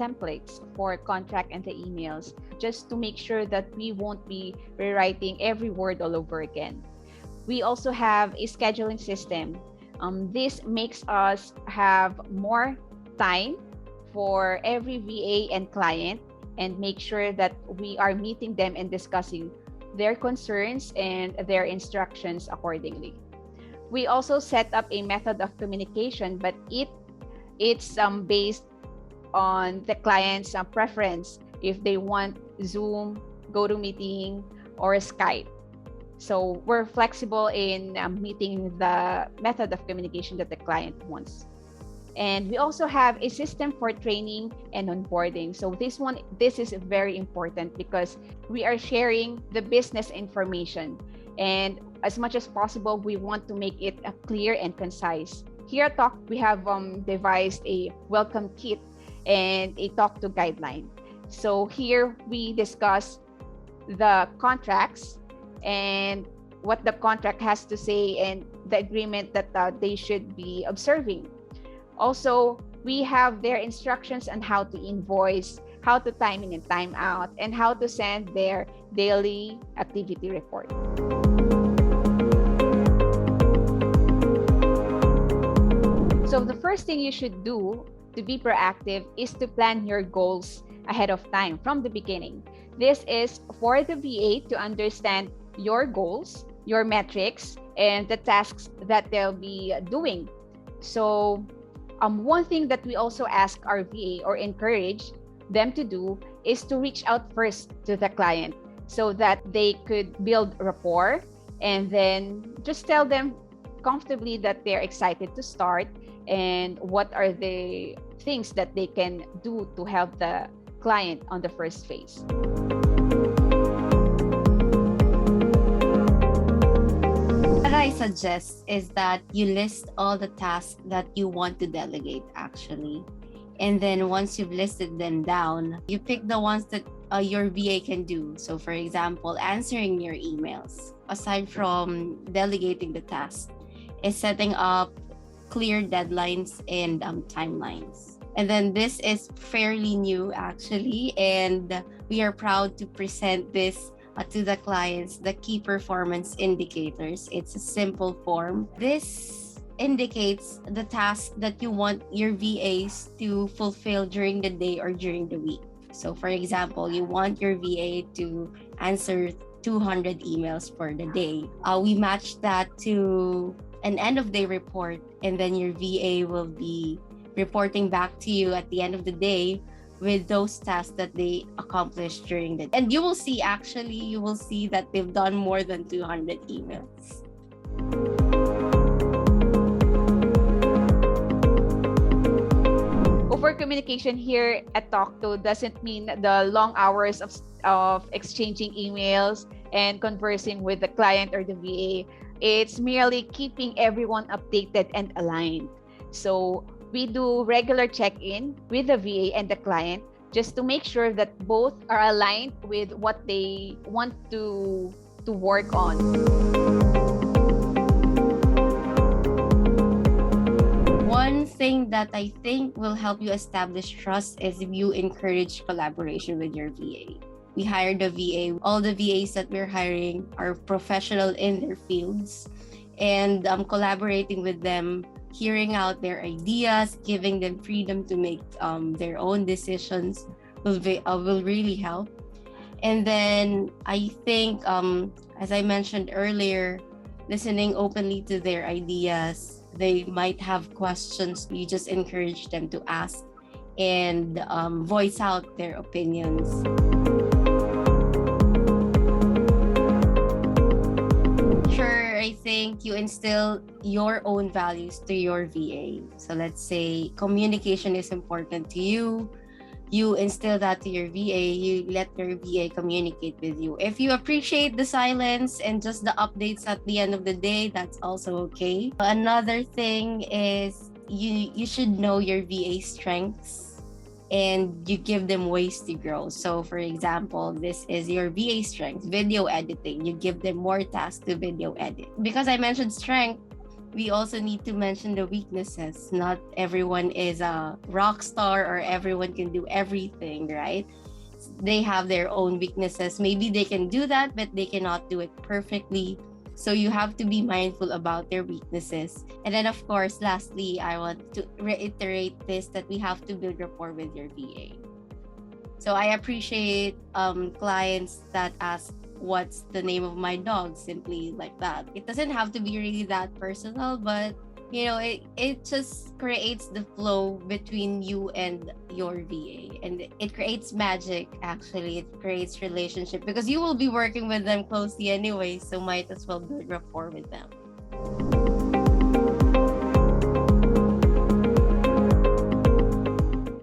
templates for contract and the emails, just to make sure that we won't be rewriting every word all over again. We also have a scheduling system. This makes us have more time for every VA and client, and make sure that we are meeting them and discussing their concerns and their instructions accordingly. We also set up a method of communication, but it's based on the client's preference, if they want Zoom, GoToMeeting, or Skype. So we're flexible in meeting the method of communication that the client wants. And we also have a system for training and onboarding. So this is very important, because we are sharing the business information, and as much as possible, we want to make it clear and concise. Here at Talk, we have devised a welcome kit and a tawk.to guideline. So here we discuss the contracts and what the contract has to say, and the agreement that they should be observing. Also, we have their instructions on how to invoice, how to time in and time out, and how to send their daily activity report. So the first thing you should do to be proactive is to plan your goals ahead of time from the beginning. This is for the VA to understand your goals, your metrics, and the tasks that they'll be doing. So one thing that we also ask our VA or encourage them to do is to reach out first to the client, so that they could build rapport, and then just tell them comfortably that they're excited to start, and what are the things that they can do to help the client on the first phase. What I suggest is that you list all the tasks that you want to delegate, actually. And then once you've listed them down, you pick the ones that your VA can do. So for example, answering your emails, aside from delegating the task, is setting up clear deadlines and timelines. And then this is fairly new, actually, and we are proud to present this to the clients, the key performance indicators. It's a simple form. This indicates the task that you want your VAs to fulfill during the day or during the week. So for example, you want your VA to answer 200 emails for the day. We match that to an end of day report, and then your VA will be reporting back to you at the end of the day with those tasks that they accomplished during the day. And you will see that they've done more than 200 emails. Over communication here at Talk.to doesn't mean the long hours of exchanging emails and conversing with the client or the VA. It's merely keeping everyone updated and aligned. So we do regular check-in with the VA and the client, just to make sure that both are aligned with what they want to work on. One thing that I think will help you establish trust is if you encourage collaboration with your VA. We hired a VA. All the VAs that we're hiring are professional in their fields, and collaborating with them, hearing out their ideas, giving them freedom to make their own decisions will really help. And then I think, as I mentioned earlier, listening openly to their ideas. They might have questions. You just encourage them to ask and voice out their opinions. Sure, I think you instill your own values to your VA. So let's say communication is important to you. You instill that to your VA, you let your VA communicate with you. If you appreciate the silence and just the updates at the end of the day, that's also okay. Another thing is you should know your VA strengths and you give them ways to grow. So for example, this is your VA strength, video editing. You give them more tasks to video edit. Because I mentioned strength, we also need to mention the weaknesses. Not everyone is a rock star or everyone can do everything, right? They have their own weaknesses. Maybe they can do that, but they cannot do it perfectly. So you have to be mindful about their weaknesses. And then, of course, lastly, I want to reiterate this, that we have to build rapport with your VA. So I appreciate clients that ask, what's the name of my dog? Simply like that. It doesn't have to be really that personal, but it just creates the flow between you and your VA, and it creates magic. Actually, it creates relationship because you will be working with them closely anyway, so might as well build rapport with them.